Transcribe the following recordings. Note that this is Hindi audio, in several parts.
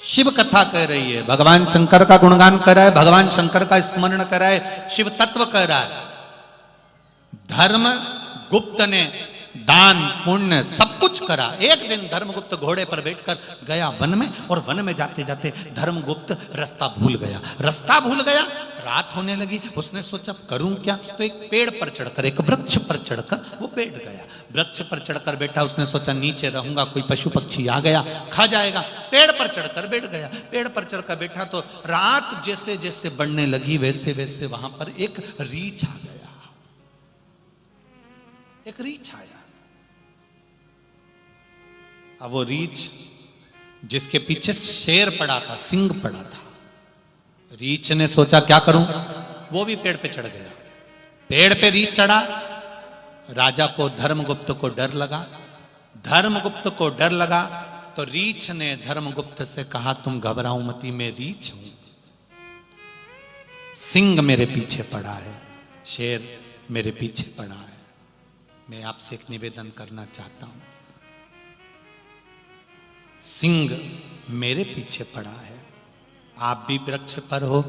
शिव कथा कह रही है, भगवान शंकर का गुणगान कर रहा है, भगवान शंकर का स्मरण कर रहा है, शिव तत्व कह रहा है। धर्म गुप्त ने दान पुण्य सब कुछ करा। एक दिन धर्मगुप्त घोड़े पर बैठकर गया वन में, और वन में जाते जाते धर्मगुप्त रास्ता भूल गया। रात होने लगी। उसने सोचा करूं क्या, तो एक पेड़ पर चढ़कर, एक वृक्ष पर चढ़कर वो बैठ गया। वृक्ष पर चढ़कर बैठा, उसने सोचा नीचे रहूंगा, कोई पशु पक्षी आ गया खा जाएगा। पेड़ पर चढ़कर बैठ गया। पेड़ पर चढ़कर बैठा तो रात जैसे जैसे बढ़ने लगी वैसे वैसे वहां पर एक रीछ आ गया। एक रीछ आया। अब वो रीछ जिसके पीछे शेर पड़ा था, सिंह पड़ा था। रीछ ने सोचा क्या करूं, वो भी पेड़ पे चढ़ गया। पेड़ पे रीछ चढ़ा। राजा को, धर्मगुप्त को डर लगा। तो रीछ ने धर्मगुप्त से कहा तुम घबराओ मती, मैं रीछ हूं, सिंह मेरे पीछे पड़ा है, शेर मेरे पीछे पड़ा है। मैं आपसे एक निवेदन करना चाहता हूं, सिंह मेरे पीछे पड़ा है, आप भी वृक्ष पर हो,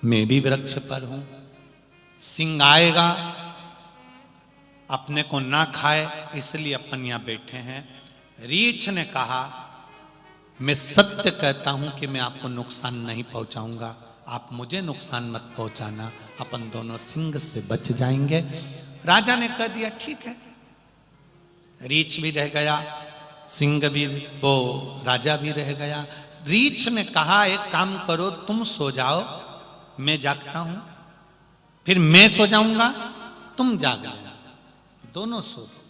मैं भी वृक्ष पर हूं। सिंह आएगा, अपने को ना खाए, इसलिए अपन यहां बैठे हैं। रीछ ने कहा मैं सत्य कहता हूं कि मैं आपको नुकसान नहीं पहुंचाऊंगा, आप मुझे नुकसान मत पहुंचाना, अपन दोनों सिंह से बच जाएंगे। राजा ने कह दिया ठीक है। रीछ भी रह गया, सिंह भी, वो राजा भी रह गया। रीछ ने कहा एक काम करो, तुम सो जाओ, मैं जागता हूं, फिर मैं सो जाऊंगा, तुम जाग लेना, दोनों सो जाओ।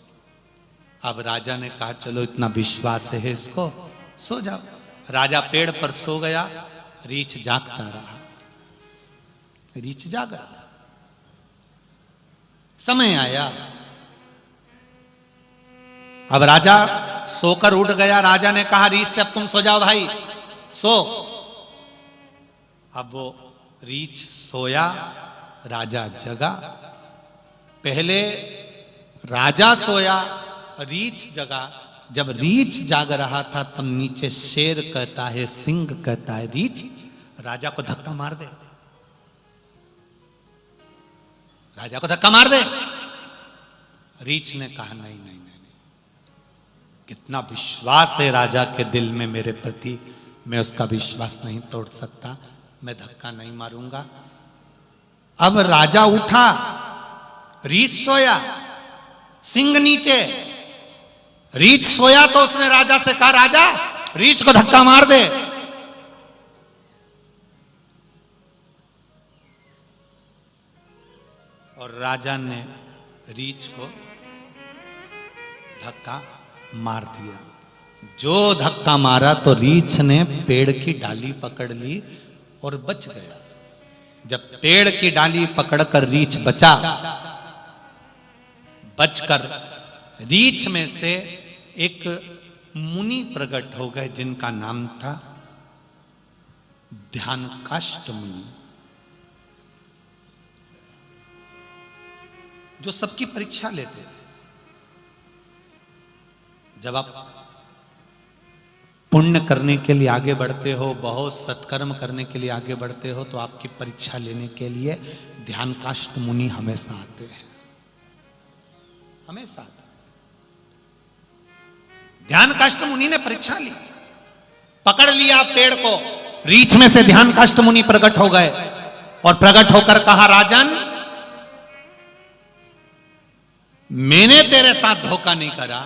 अब राजा ने कहा चलो इतना विश्वास है इसको, सो जाओ। राजा पेड़ पर सो गया, रीछ जागता रहा। रीछ जाग रहा। समय आया, अब राजा सोकर उठ गया। राजा ने कहा रीछ से अब तुम सो जाओ भाई, सो। अब वो रीछ सोया, राजा जगा। पहले राजा सोया, रीछ जगा। जब रीछ जाग रहा था तब नीचे शेर कहता है, सिंह कहता है रीछ राजा को धक्का मार दे, राजा को धक्का मार दे। रीछ ने कहा नहीं नहीं नहीं, कितना विश्वास है राजा के दिल में मेरे प्रति, मैं उसका विश्वास नहीं तोड़ सकता, मैं धक्का नहीं मारूंगा। अब राजा उठा, रीछ सोया, सिंह नीचे। रीछ सोया तो उसने राजा से कहा राजा रीछ को धक्का मार दे। और राजा ने रीछ को धक्का मार दिया। जो धक्का मारा तो रीछ ने पेड़ की डाली पकड़ ली और बच गया। जब पेड़ की डाली पकड़कर रीछ बचा, बचकर रीछ में से एक मुनि प्रकट हो गए जिनका नाम था ध्यानकाष्ठ मुनि, जो सबकी परीक्षा लेते थे। जब आप पुण्य करने के लिए आगे बढ़ते हो, बहुत सत्कर्म करने के लिए आगे बढ़ते हो, तो आपकी परीक्षा लेने के लिए ध्यानकाष्ठ मुनि हमेशा आते हैं, हमेशा आते। ध्यानकाष्ठ मुनि ने परीक्षा ली, पकड़ लिया पेड़ को। रीछ में से ध्यानकाष्ठ मुनि प्रकट हो गए और प्रकट होकर कहा राजन, मैंने तेरे साथ धोखा नहीं करा,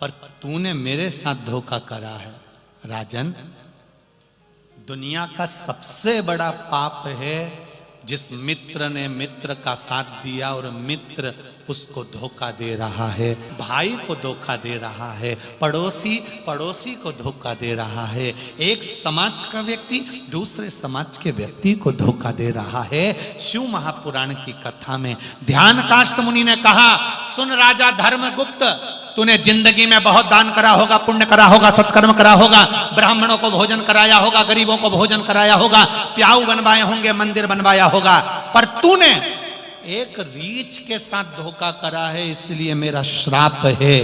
पर तूने मेरे साथ धोखा करा है। राजन, दुनिया का सबसे बड़ा पाप है जिस मित्र ने मित्र का साथ दिया और मित्र उसको धोखा दे रहा है, भाई को धोखा दे रहा है, पड़ोसी पड़ोसी को धोखा दे रहा है, एक समाज का व्यक्ति दूसरे समाज के व्यक्ति को धोखा दे रहा है। शिव महापुराण की कथा में ध्यानकाष्ठ मुनि ने कहा सुन राजा धर्मगुप्त, तूने जिंदगी में बहुत दान करा होगा, पुण्य करा होगा, सत्कर्म करा होगा, ब्राह्मणों को भोजन कराया होगा, गरीबों को भोजन कराया होगा, प्याऊ बनवाए होंगे, मंदिर बनवाया होगा, पर तूने एक रीछ के साथ धोखा करा है, इसलिए मेरा श्राप है,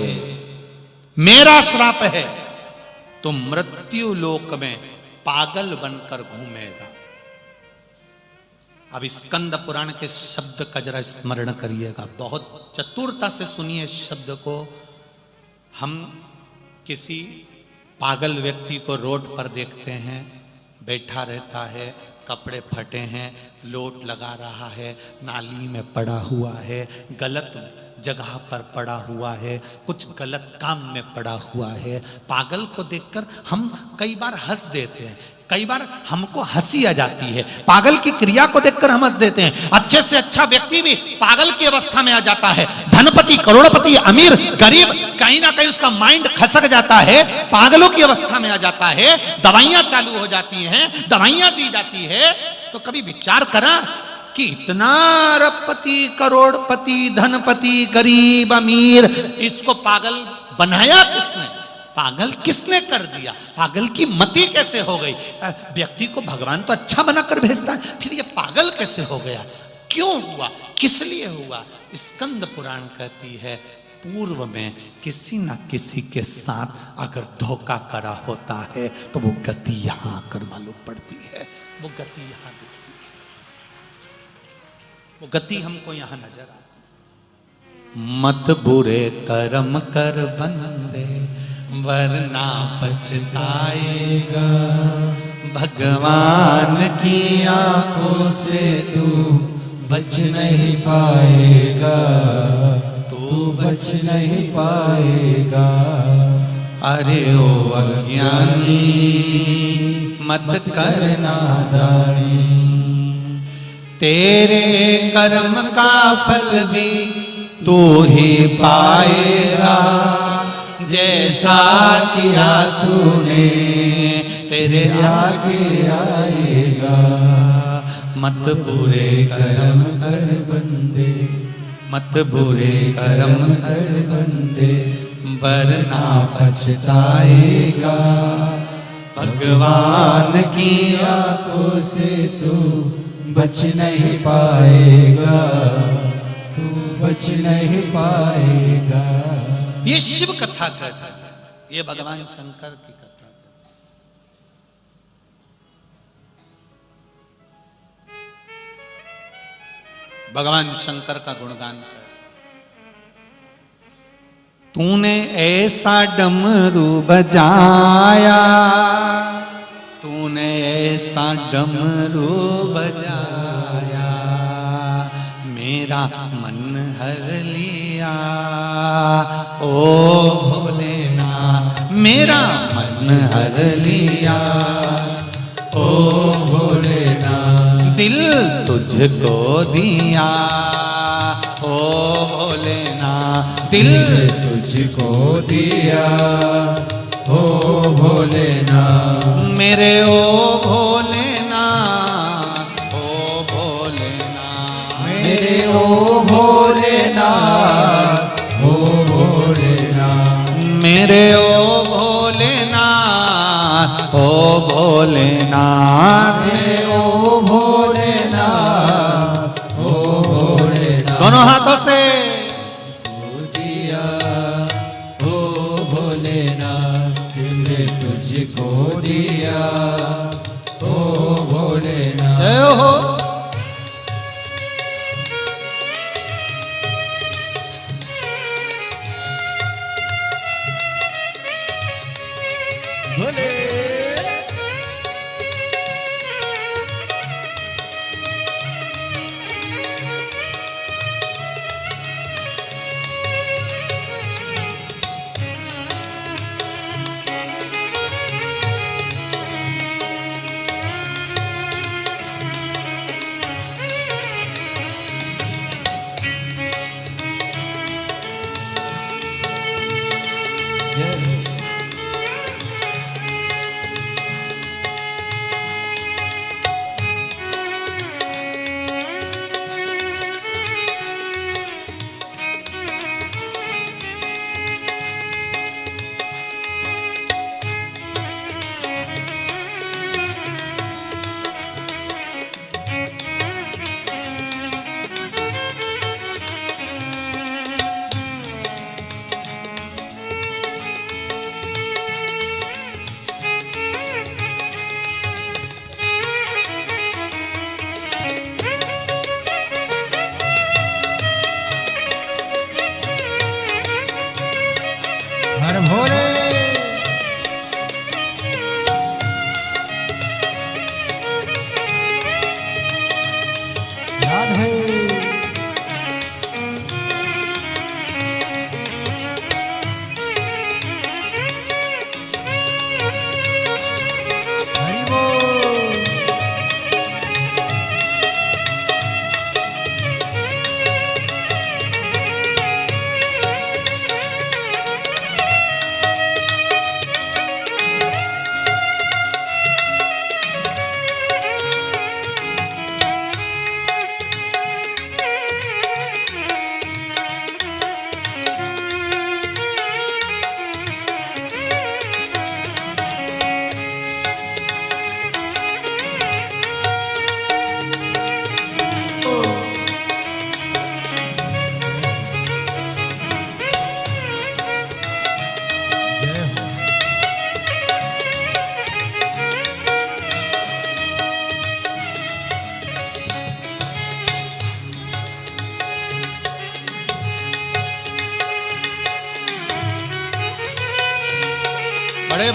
मेरा श्राप है। तो मृत्यु लोक में पागल बनकर घूमेगा। अब स्कंद पुराण के शब्द का जरा स्मरण करिएगा, बहुत चतुरता से सुनिए इस शब्द को। हम किसी पागल व्यक्ति को रोड पर देखते हैं, बैठा रहता है, कपड़े फटे हैं, लोट लगा रहा है, नाली में पड़ा हुआ है, गलत जगह पर पड़ा हुआ है, कुछ गलत काम में पड़ा हुआ है। पागल को देखकर हम कई बार हंस देते हैं, कई बार हमको हंसी आ जाती है। पागल की क्रिया को देखकर हम हंस देते हैं। अच्छे से अच्छा व्यक्ति भी पागल की अवस्था में आ जाता है। धनपति, करोड़पति, अमीर, गरीब, कहीं ना कहीं उसका माइंड खसक जाता है, पागलों की अवस्था में आ जाता है। दवाइयां चालू हो जाती हैं, दवाइयां दी जाती है। तो कभी विचार करा कि इतना अरबपति, करोड़पति, धनपति, गरीब, अमीर, इसको पागल बनाया किसने? पागल किसने कर दिया? पागल की मति कैसे हो गई? व्यक्ति को भगवान तो अच्छा बनाकर भेजता है, फिर ये पागल कैसे हो गया? क्यों हुआ? किस लिए हुआ? स्कंद पुराण कहती है पूर्व में किसी ना किसी के साथ अगर धोखा करा होता है तो वो गति यहां आकर मालूम पड़ती है। वो गति यहां दिखती है, वो गति हमको यहां नजर आती। मत बुरे कर्म कर बंदे वरना पछताएगा, भगवान की आंखों से तू बच नहीं पाएगा, तू बच नहीं पाएगा। अरे ओ अज्ञानी मत करना दानी, तेरे कर्म का फल भी तू ही पाएगा, जैसा किया तूने तेरे आगे आएगा। मत बुरे कर्म कर बंदे, मत बुरे कर्म कर बंदे, वरना पछताएगा, भगवान की आंखों से तू बच नहीं पाएगा, तू बच नहीं पाएगा। ये शिव कथा कहता है, ये भगवान शंकर की कथा है। भगवान शंकर का गुणगान कर, तूने ऐसा डमरू बजाया, तूने ऐसा डमरू बजाया, मेरा मन हर लिया, ओ भोलेनाथ मेरा मन हर लिया, ओ भोलेनाथ दिल तुझको दिया, ओ भोलेनाथ दिल तुझको दिया, ओ भोलेनाथ मेरे ओ भोलेनाथ, ओ भोलेनाथ मेरे ओ भोलेनाथ, ओ भोलेनाथ मेरे ओ भोलेनाथ, ओ भोलेनाथ मेरे ओ भोलेनाथ, ओ भोलेनाथ दोनों हाथों से दिया, ओ भोलेनाथ दिल तुझको दिया, ओ भोलेनाथ। जय हो। भोले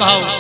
भाव से।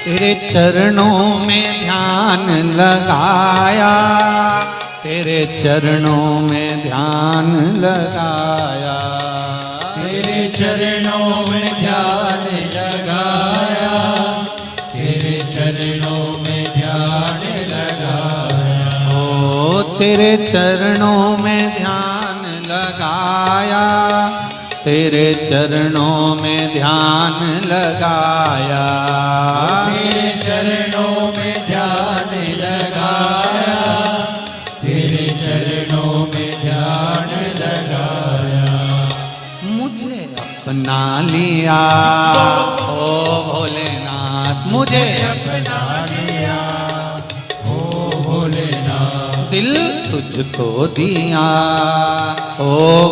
तेरे चरणों में ध्यान लगाया, तेरे चरणों में ध्यान लगाया, तेरे चरणों में ध्यान लगाया, तेरे चरणों में ध्यान लगाया। ओ तेरे चरणों में ध्यान लगाया, तेरे चरणों में ध्यान लगाया, तेरे चरणों में ध्यान लगाया, तेरे चरणों में ध्यान लगाया। मुझे अपना लिया ओ भोलेनाथ, मुझे अपना लिया ओ भोलेनाथ, दिल तुझको दिया ओ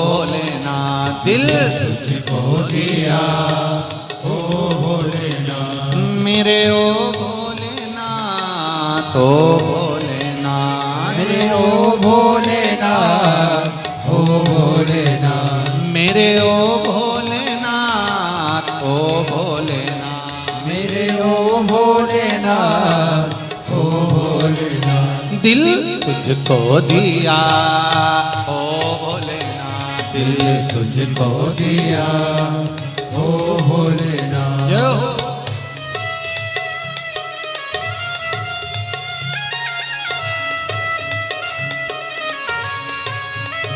भोलेनाथ, दिल तुझको दिया ओ भोलेनाथ, मेरे ओ भोलेनाथ, ओ भोलेनाथ, मेरे ओ भोलेनाथ, ओ भोलेनाथ, मेरे ओ भोलेनाथ, ओ भोलेनाथ, मेरे ओ भोलेनाथ, ओ भोलेनाथ, दिल तुझको दिया ओ भोलेनाथ, दिल तुझको दिया ओ भोलेनाथ। जय हो।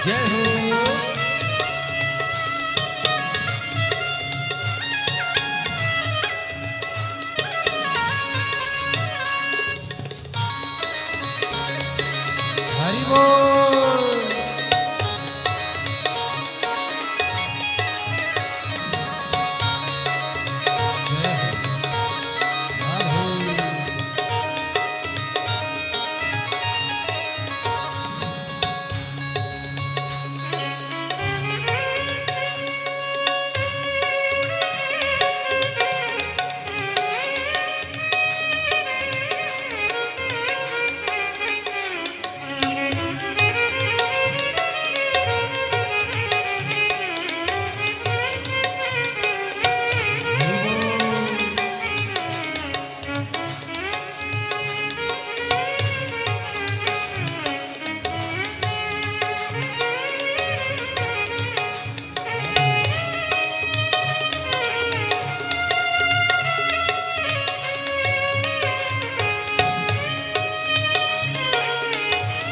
जय हो। हरि बोल।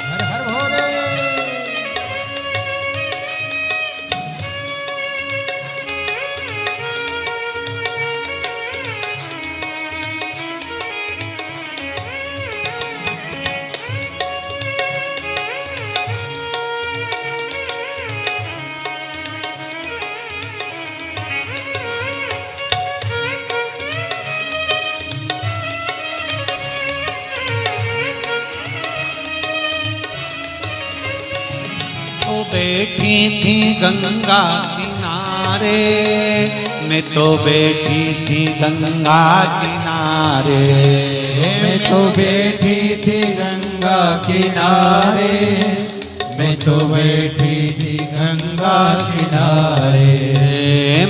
हर हर भोले। तो बैठी थी गंगा किनारे, मैं तो बैठी थी गंगा किनारे, मैं तो बैठी थी गंगा किनारे, मैं तो बैठी थी गंगा किनारे,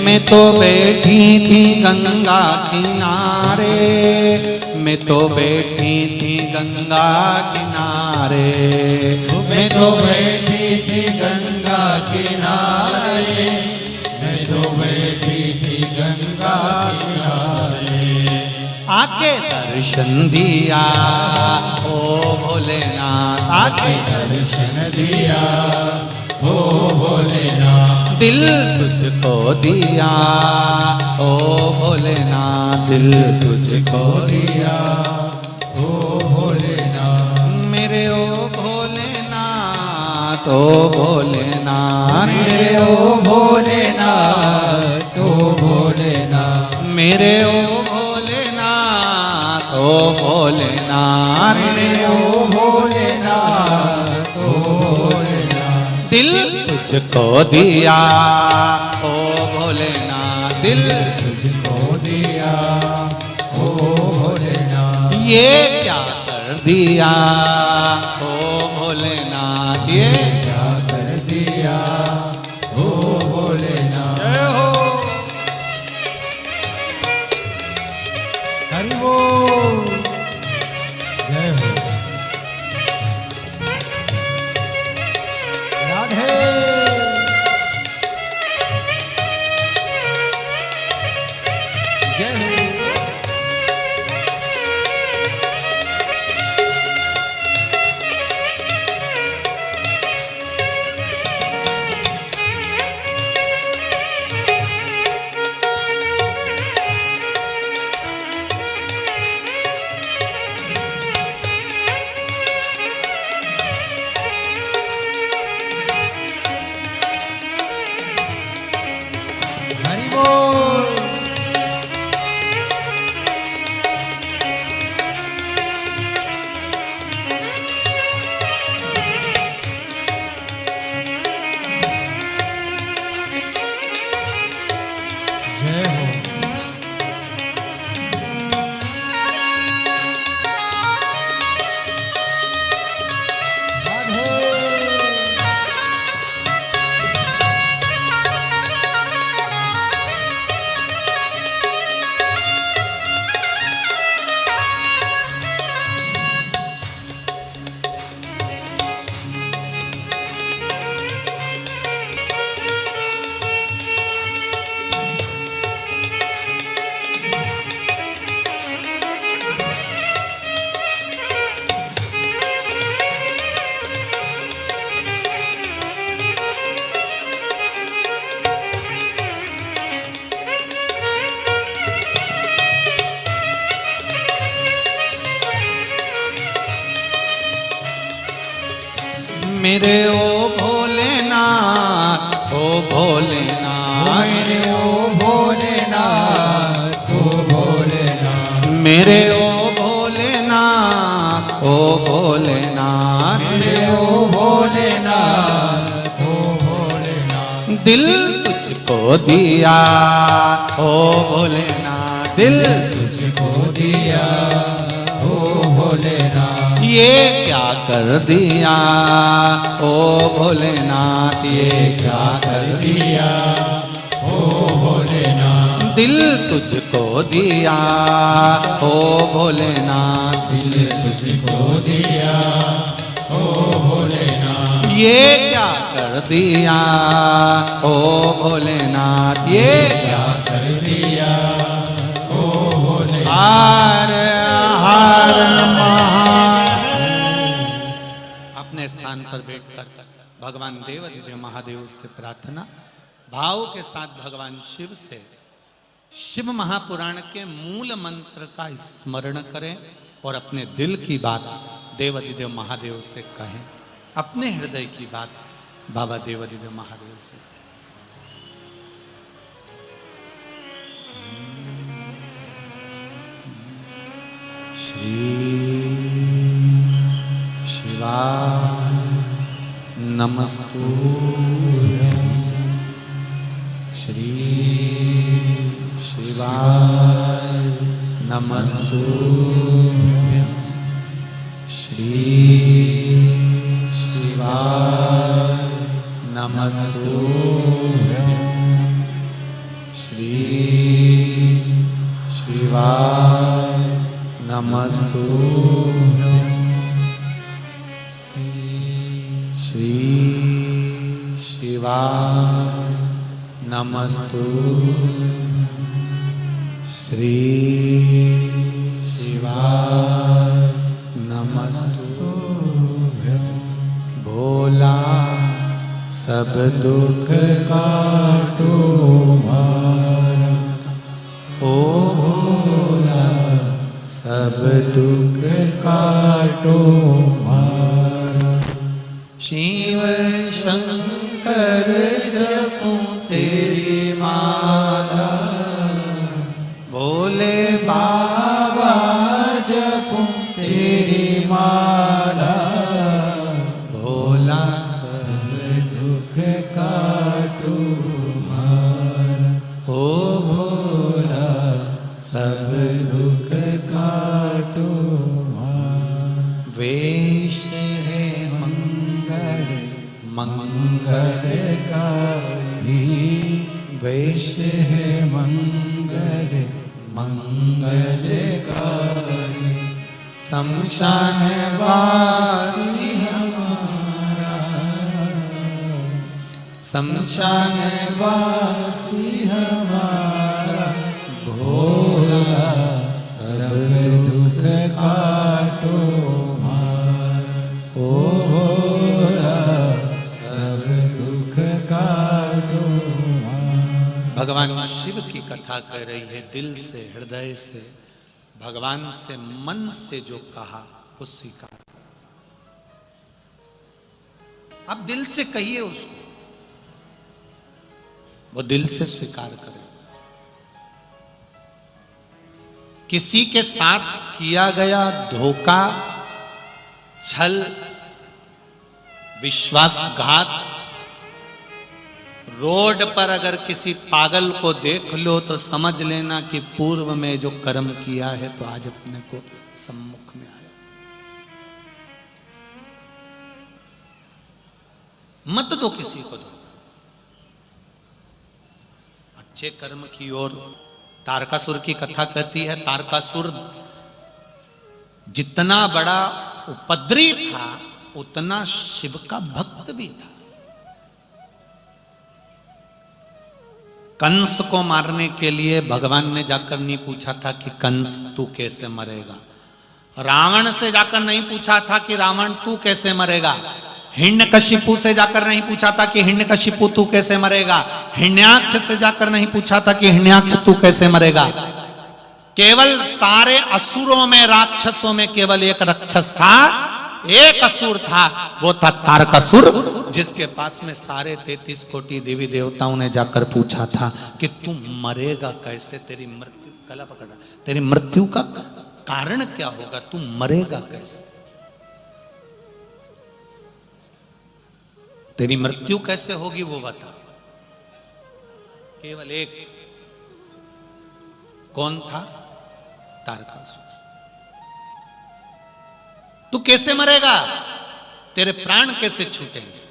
मैं तो बैठी थी गंगा किनारे, मैं तो बैठी थी गंगा किनारे, मैं तो बैठी थी गंगा किनारे, मैं तो बैठी थी गंगा किनारे। आके दर्शन दिया ओ भोलेनाथ, आके दर्शन दिया ओ भोलेनाथ, दिल तुझको दिया ओ भोलेनाथ, दिल तुझको दिया ओ भोलेनाथ, मेरे ओ भोलेनाथ, ओ भोलेनाथ, मेरे ओ भोलेनाथ, ओ भोलेनाथ, मेरे ओ भोलेनाथ, ओ भोलेनाथ, मेरे ओ भोलेनाथ, ओ भोलेनाथ, दिल तुझको दिया ओ भोलेनाथ, दिल तुझको दिया ओ भोलेनाथ, ये क्या कर दिया ओ भोलेनाथ, ये क्या कर दिया ओ भोलेनाथ। जय हो। हरि बोल, जय हो। राधे जय हो। हरि बोल, जय हो। राधे मेरे ओ भोलेनाथ, ओ भोलेनाथ, मेरे ओ भोलेनाथ, ओ भोलेनाथ, मेरे ओ भोलेनाथ, ओ भोलेनाथ, मेरे ओ भोलेनाथ, ओ भोलेनाथ, दिल तुझको दिया ओ भोलेनाथ, दिल तुझको दिया ओ भोलेनाथ, ये क्या कर दिया ओ भोलेनाथ, ये क्या कर दिया ओ भोलेनाथ, दिल तुझको दिया ओ भोलेनाथ, दिल तुझको दिया ओ भोलेनाथ, ये क्या कर दिया ओ भोलेनाथ, ये क्या कर दिया ओ भोलेनाथ। हर हर अपने स्थान पर बैठकर भगवान देवादिदेव महादेव से प्रार्थना भाव के साथ भगवान शिव से शिव महापुराण के मूल मंत्र का स्मरण करें और अपने दिल की बात देवादिदेव महादेव से कहें, अपने हृदय की बात बाबा देवादिदेव महादेव से कहें। श्री शिवाय नमस्तुभ्यं, श्री शिवाय नमस्तुभ्यं, श्री शिवाय श्री शिवाय नमस्तुभ्यं। श्री शिवाय नमस्तुभ्यं। श्री शिवाय नमस्तुभ्यं। भोला सब दुख काटो मारा, ओ भोला सब दुख काटो मारा। शिव शंकर जपूं तेरी माला, भोले बाबा जपूं तेरी माला। भोला सब दुख काटो मारा, ओ भोला सब दुख काटो मारा। वेश है मंगल मंगलकारी, वेश है मंगल मंगलकारी। शमशान वासी हमारा, शमशान वासी हमारा। भोला सब दुख काटो मारा, ओ भोला सब दुख काटो मारा। भगवान शिव की कथा कर रही है, दिल से हृदय से भगवान से मन से जो कहा वो स्वीकार। आप दिल से कहिए उसको, वो दिल से स्वीकार करे। किसी के साथ किया गया धोखा, छल, विश्वासघात, रोड पर अगर किसी पागल को देख लो तो समझ लेना कि पूर्व में जो कर्म किया है तो आज अपने को सम्मुख में आया। मत दो किसी को दो अच्छे कर्म की ओर। तारकासुर की कथा कहती है, तारकासुर जितना बड़ा उपद्रवी था उतना शिव का भक्त भी था। कंस को मारने के लिए भगवान ने जाकर नहीं पूछा था कि कंस तू कैसे मरेगा। रावण से जाकर नहीं पूछा था कि रावण तू कैसे मरेगा। हिरण्यकशिपु से जाकर नहीं पूछा था कि हिरण्यकशिपु तू कैसे मरेगा। हिरण्याक्ष से जाकर नहीं पूछा था कि हिरण्याक्ष तू कैसे मरेगा। केवल सारे असुरों में, राक्षसों में केवल एक राक्षस था, एक असुर था, वो था तारकासुर, जिसके पास में सारे 33 कोटि देवी देवताओं ने जाकर पूछा था कि तू मरेगा कैसे, तेरी मृत्यु, गला पकड़ा, तेरी मृत्यु का कारण क्या होगा, तू मरेगा कैसे, तेरी मृत्यु कैसे होगी वो बता। केवल एक, कौन था? तारकासुर। तू कैसे मरेगा, तेरे प्राण कैसे छूटेंगे।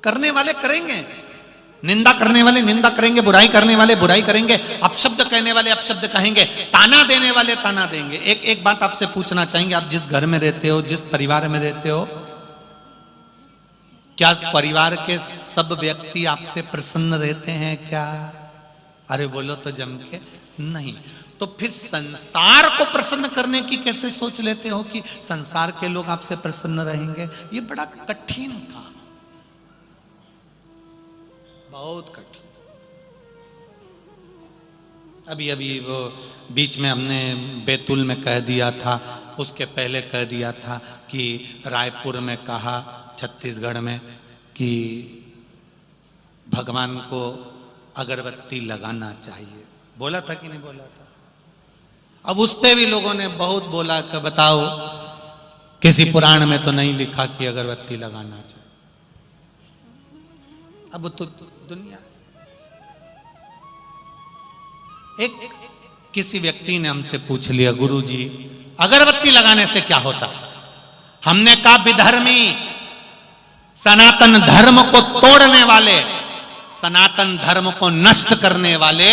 करने वाले करेंगे, निंदा करने वाले निंदा करेंगे, बुराई करने वाले बुराई करेंगे, अपशब्द कहने वाले अपशब्द कहेंगे, ताना देने वाले ताना देंगे। एक बात आपसे पूछना चाहेंगे, आप जिस घर में रहते हो, जिस परिवार में रहते हो, क्या परिवार के सब व्यक्ति आपसे प्रसन्न रहते हैं क्या? अरे बोलो तो जम के नहीं। तो फिर संसार को प्रसन्न करने की कैसे सोच लेते हो कि संसार के लोग आपसे प्रसन्न रहेंगे? ये बड़ा कठिन था, बहुत कठिन। अभी अभी वो बीच में हमने बैतूल में कह दिया था, उसके पहले कह दिया था कि रायपुर में कहा, छत्तीसगढ़ में, कि भगवान को अगरबत्ती लगाना चाहिए। बोला था कि नहीं बोला था? अब उस पे भी लोगों ने बहुत बोला कि बताओ, किसी पुराण में तो नहीं लिखा कि अगरबत्ती लगाना चाहिए। अब तो दुनिया। एक किसी व्यक्ति ने हमसे पूछ लिया, गुरुजी अगरबत्ती लगाने से क्या होता है? हमने कहा विधर्मी, सनातन धर्म को तोड़ने वाले, सनातन धर्म को नष्ट करने वाले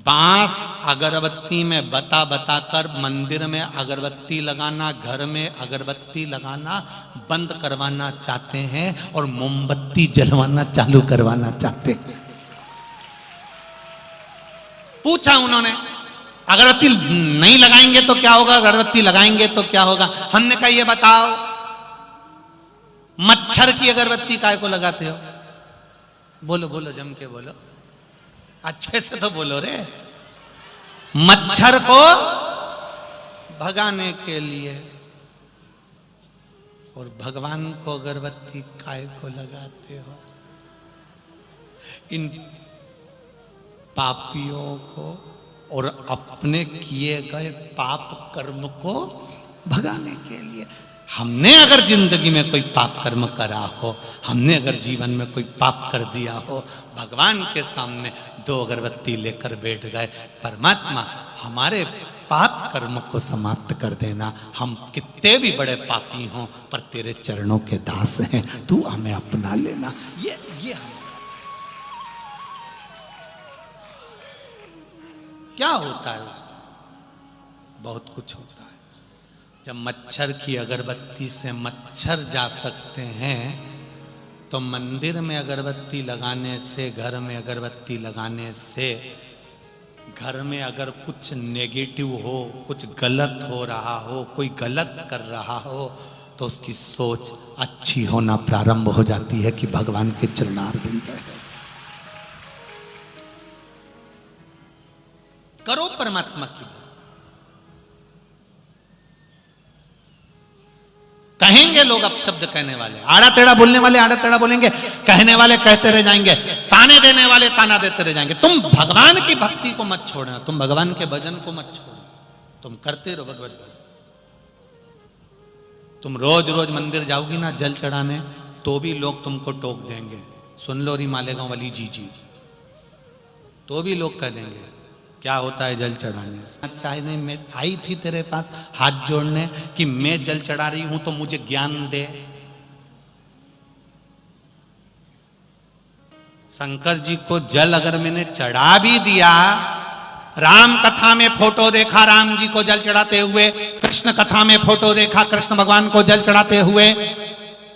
बांस अगरबत्ती में बता बता कर मंदिर में अगरबत्ती लगाना, घर में अगरबत्ती लगाना बंद करवाना चाहते हैं और मोमबत्ती जलवाना चालू करवाना चाहते हैं। पूछा उन्होंने, अगरबत्ती नहीं लगाएंगे तो क्या होगा, अगरबत्ती लगाएंगे तो क्या होगा। हमने कहा ये बताओ, मच्छर की अगरबत्ती काय को लगाते हो? बोलो बोलो, जम के बोलो, अच्छे से तो बोलो रे। मच्छर को भगाने के लिए। और भगवान को अगरबत्ती काय को लगाते हो? इन पापियों को और अपने किए गए पाप कर्म को भगाने के लिए। हमने अगर जिंदगी में कोई पाप कर्म करा हो, हमने अगर जीवन में कोई पाप कर दिया हो, भगवान के सामने दो अगरबत्ती लेकर बैठ गए, परमात्मा हमारे पाप कर्म को समाप्त कर देना। हम कितने भी बड़े पापी हों पर तेरे चरणों के दास हैं, तू हमें अपना लेना। ये क्या होता है उससे? बहुत कुछ होता है। जब मच्छर की अगरबत्ती से मच्छर जा सकते हैं तो मंदिर में अगरबत्ती लगाने से, घर में अगरबत्ती लगाने से, घर में अगर कुछ नेगेटिव हो, कुछ गलत हो रहा हो, कोई गलत कर रहा हो तो उसकी सोच अच्छी होना प्रारंभ हो जाती है कि भगवान के चरणारविंद है। करो परमात्मा की बात। कहेंगे लोग अपशब्द कहने वाले, आड़ा टेढ़ा बोलने वाले आड़ा टेढ़ा बोलेंगे, कहने वाले कहते रह जाएंगे, ताने देने वाले ताना देते रह जाएंगे। तुम भगवान की भक्ति को मत छोड़ना, तुम भगवान के भजन को मत छोड़ना, तुम करते रहो भगवत भजन। तुम रोज रोज मंदिर जाओगी ना जल चढ़ाने तो भी लोग तुमको टोक देंगे, सुन लो री मालेगांव वाली जी, तो भी लोग कह देंगे क्या होता है जल चढ़ाने से। चाहे नहीं, मैं आई थी तेरे पास हाथ जोड़ने कि मैं जल चढ़ा रही हूं तो मुझे ज्ञान दे। शंकर जी को जल अगर मैंने चढ़ा भी दिया, राम कथा में फोटो देखा राम जी को जल चढ़ाते हुए, कृष्ण कथा में फोटो देखा कृष्ण भगवान को जल चढ़ाते हुए,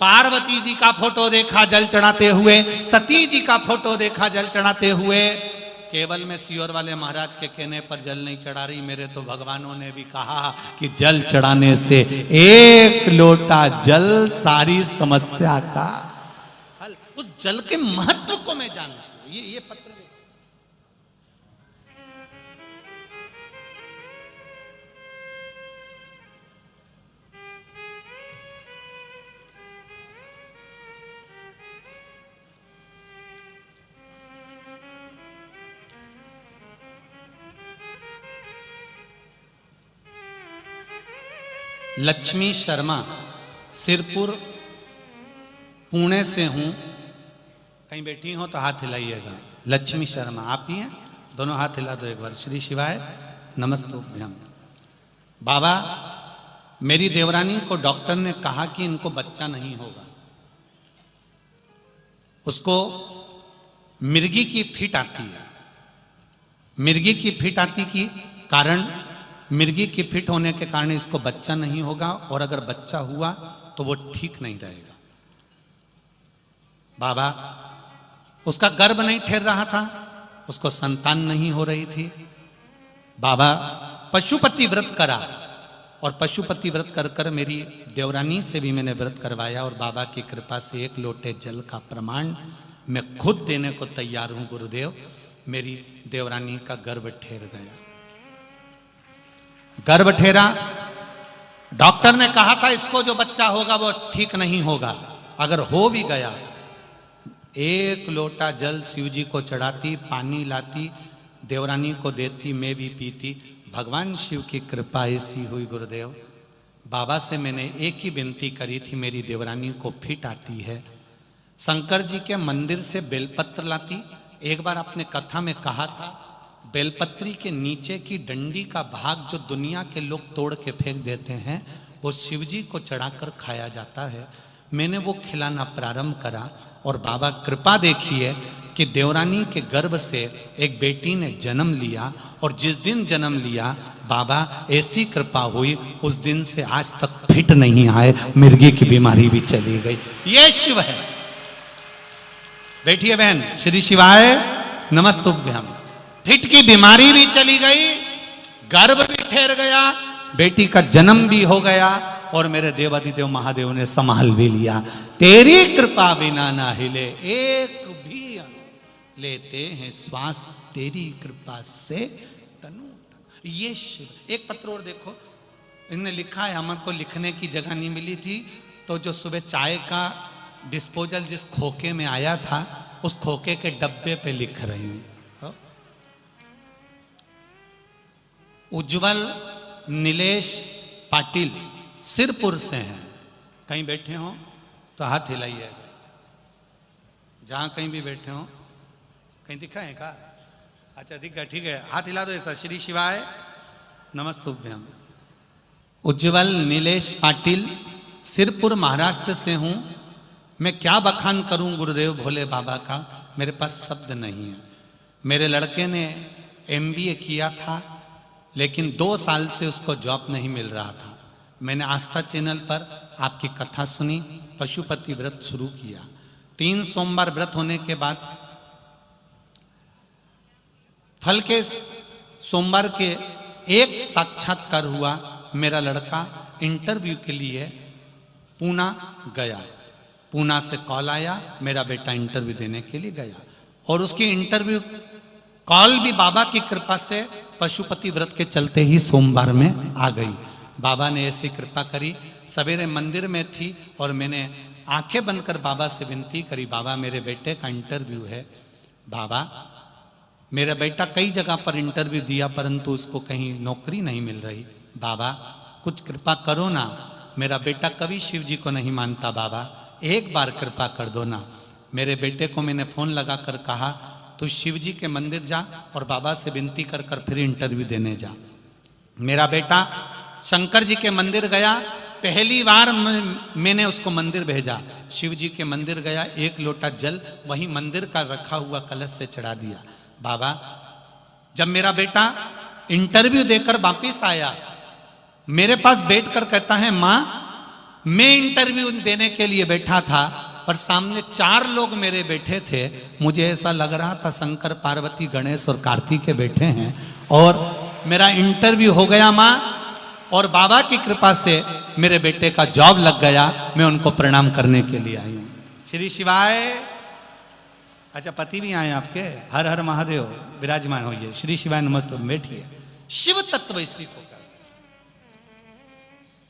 पार्वती जी का फोटो देखा जल चढ़ाते हुए, सती जी का फोटो देखा जल चढ़ाते हुए, केवल मैं सियोर वाले महाराज के कहने पर जल नहीं चढ़ा रही, मेरे तो भगवानों ने भी कहा कि जल चढ़ाने से एक लोटा जल सारी समस्या का हल। उस जल के महत्व को मैं जानती हूं। ये पत्र लक्ष्मी शर्मा, सिरपुर पुणे से हूं। कहीं बैठी हो तो हाथ हिलाइएगा। लक्ष्मी शर्मा आप ही हैं? दोनों हाथ हिला दो एक बार। श्री शिवाय नमस्तुभ्यम। बाबा, मेरी देवरानी को डॉक्टर ने कहा कि इनको बच्चा नहीं होगा। उसको मिर्गी की फिट आती है। मिर्गी की फिट आती के कारण, मिर्गी की फिट होने के कारण इसको बच्चा नहीं होगा, और अगर बच्चा हुआ तो वो ठीक नहीं रहेगा। बाबा, उसका गर्भ नहीं ठहर रहा था, उसको संतान नहीं हो रही थी। बाबा पशुपति व्रत करा, और पशुपति व्रत कर कर मेरी देवरानी से भी मैंने व्रत करवाया, और बाबा की कृपा से एक लोटे जल का प्रमाण मैं खुद देने को तैयार हूं गुरुदेव। मेरी देवरानी का गर्भ ठहर गया। गर्भ ठहरा, डॉक्टर ने कहा था इसको जो बच्चा होगा वो ठीक नहीं होगा। अगर हो भी गया तो एक लोटा जल शिव जी को चढ़ाती, पानी लाती, देवरानी को देती, मैं भी पीती। भगवान शिव की कृपा ऐसी हुई गुरुदेव। बाबा से मैंने एक ही विनती करी थी, मेरी देवरानी को फिट आती है। शंकर जी के मंदिर से बेलपत्र लाती। एक बार आपने कथा में कहा था, बेलपत्री के नीचे की डंडी का भाग जो दुनिया के लोग तोड़ के फेंक देते हैं, वो शिव जी को चढ़ाकर खाया जाता है। मैंने वो खिलाना प्रारंभ करा और बाबा कृपा देखिए कि देवरानी के गर्भ से एक बेटी ने जन्म लिया और जिस दिन जन्म लिया बाबा ऐसी कृपा हुई उस दिन से आज तक फिट नहीं आए, मिर्गी की बीमारी भी चली गई। ये शिव है। बैठिए बहन, श्री शिवाय नमस्तुभ्यम। फिट की बीमारी भी चली गई, गर्भ भी ठहर गया, बेटी का जन्म भी हो गया और मेरे देवादिदेव महादेव ने संभाल भी लिया। तेरी कृपा बिना ना हिले एक भी अणु, लेते हैं श्वास तेरी कृपा से तनु तनु। ये शिव। एक पत्र और देखो, इन्होंने लिखा है, हमारे को लिखने की जगह नहीं मिली थी तो जो सुबह चाय का डिस्पोजल जिस खोके में आया था उस खोके के डब्बे पे लिख रही हूं। उज्जवल नीलेश पाटिल सिरपुर से हैं। कहीं बैठे हो तो हाथ हिलाइए, जहां कहीं भी बैठे हो। कहीं दिखा है का? अच्छा दिखा, ठीक है, हाथ हिला दो ऐसा। श्री शिवाय नमस्तुभ्यम। उज्जवल नीलेश पाटिल सिरपुर महाराष्ट्र से हूं। मैं क्या बखान करूं गुरुदेव भोले बाबा का, मेरे पास शब्द नहीं है। मेरे लड़के ने MBA किया था लेकिन 2 साल से उसको जॉब नहीं मिल रहा था। मैंने आस्था चैनल पर आपकी कथा सुनी, पशुपति व्रत शुरू किया। 3 सोमवार व्रत होने के बाद फल के सोमवार के एक साक्षात्कार हुआ। मेरा लड़का इंटरव्यू के लिए पूना गया। पूना से कॉल आया, मेरा बेटा इंटरव्यू देने के लिए गया और उसकी इंटरव्यू कॉल भी बाबा की कृपा से पशुपति व्रत के चलते ही सोमवार में आ गई। बाबा ने ऐसी कृपा करी। सवेरे मंदिर में थी और मैंने आंखें बंद कर बाबा से विनती करी, बाबा मेरे बेटे का इंटरव्यू है। बाबा मेरा बेटा कई जगह पर इंटरव्यू दिया परंतु उसको कहीं नौकरी नहीं मिल रही। बाबा कुछ कृपा करो ना, मेरा बेटा कभी शिव जी को नहीं मानता, बाबा एक बार कृपा कर दो ना। मेरे बेटे को मैंने फोन लगा कर कहा तू शिव जी के मंदिर जा और बाबा से विनती कर कर फिर इंटरव्यू देने जा। मेरा बेटा शंकर जी के मंदिर गया। पहली बार मैंने उसको मंदिर भेजा। शिव जी के मंदिर गया, 1 लोटा जल वहीं मंदिर का रखा हुआ कलश से चढ़ा दिया। बाबा जब मेरा बेटा इंटरव्यू देकर वापिस आया, मेरे पास बैठकर कहता है माँ मैं इंटरव्यू देने के लिए बैठा था पर सामने 4 लोग मेरे बैठे थे, मुझे ऐसा लग रहा था शंकर पार्वती गणेश और कार्तिक के बैठे हैं और मेरा इंटरव्यू हो गया माँ और बाबा की कृपा से मेरे बेटे का जॉब लग गया। मैं उनको प्रणाम करने के लिए आई हूँ। श्री शिवाय। अच्छा पति भी आए आपके? हर हर महादेव, विराजमान होइए। श्री शिवाय नमस्ते, बैठिए। शिव तत्व इसी को कर,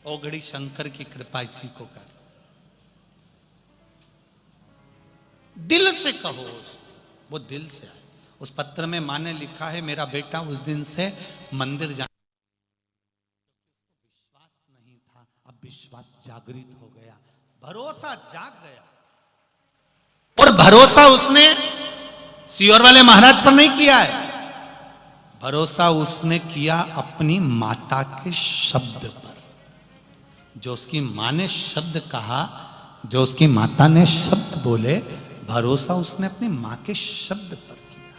ओघड़ी शंकर की कृपा इसी को कर। दिल से कहो, वो दिल से आए। उस पत्र में माँ ने लिखा है मेरा बेटा उस दिन से मंदिर जाने विश्वास नहीं था, अब विश्वास जागृत हो गया, भरोसा जाग गया। और भरोसा उसने सियोर वाले महाराज पर नहीं किया है, भरोसा उसने किया अपनी माता के शब्द पर। जो उसकी मां ने शब्द कहा, जो उसकी माता ने शब्द बोले, भरोसा उसने अपनी मां के शब्द पर किया।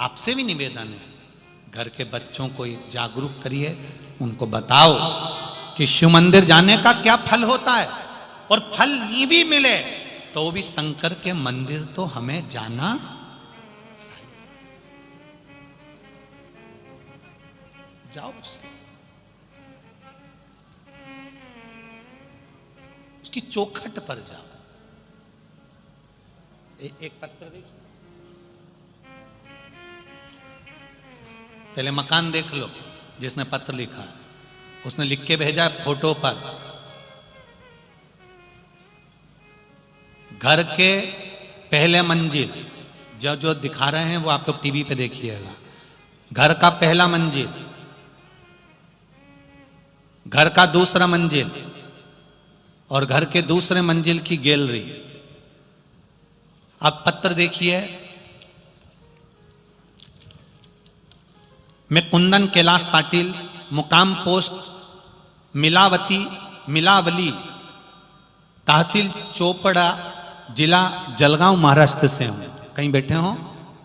आपसे भी निवेदन है, घर के बच्चों को जागरूक करिए, उनको बताओ कि शिव मंदिर जाने का क्या फल होता है और फल नहीं भी मिले तो भी शंकर के मंदिर तो हमें जाना चाहिए। जाओ उसकी चौखट पर जाओ। एक पत्र देखो, पहले मकान देख लो जिसने पत्र लिखा है, उसने लिख के भेजा है फोटो पर। घर के पहले मंजिल जो जो दिखा रहे हैं वो आप लोग टीवी पे देखिएगा। घर का पहला मंजिल, घर का दूसरा मंजिल और घर के दूसरे मंजिल की गैलरी। अब पत्र देखिए, मैं कुंदन कैलाश पाटिल, मुकाम पोस्ट मिलावती, मिलावली, तहसील चोपड़ा, जिला जलगांव, महाराष्ट्र से हूं। कहीं बैठे हो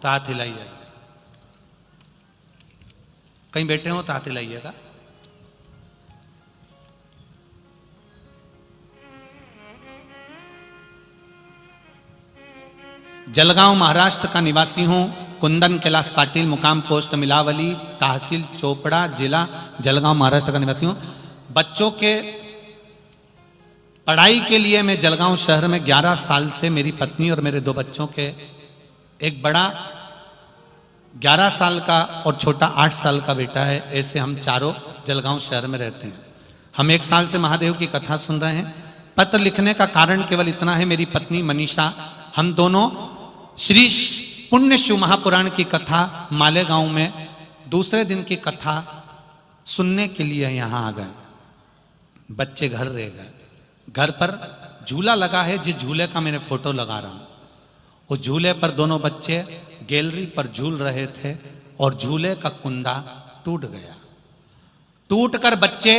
तो हाथ हिलाइएगा, कहीं बैठे हो तो हाथ हिलाइएगा। जलगांव महाराष्ट्र का निवासी हूं। कुंदन कैलाश पाटिल, मुकाम पोस्ट मिलावली, तहसील चोपड़ा, जिला जलगांव, महाराष्ट्र का निवासी हूं। बच्चों के पढ़ाई के लिए मैं जलगांव शहर में 11 साल से, मेरी पत्नी और मेरे 2 बच्चों के, एक बड़ा 11 साल का और छोटा 8 साल का बेटा है, ऐसे हम चारों जलगांव शहर में रहते हैं। हम 1 साल से महादेव की कथा सुन रहे हैं। पत्र लिखने का कारण केवल इतना है, मेरी पत्नी मनीषा, हम दोनों श्री पुण्य शिव महापुराण की कथा मालेगांव में दूसरे दिन की कथा सुनने के लिए यहाँ आ गए। बच्चे घर रह गए। घर पर झूला लगा है, जिस झूले का मैंने फोटो लगा रहा हूं, उस झूले पर दोनों बच्चे गैलरी पर झूल रहे थे और झूले का कुंदा टूट गया। टूटकर बच्चे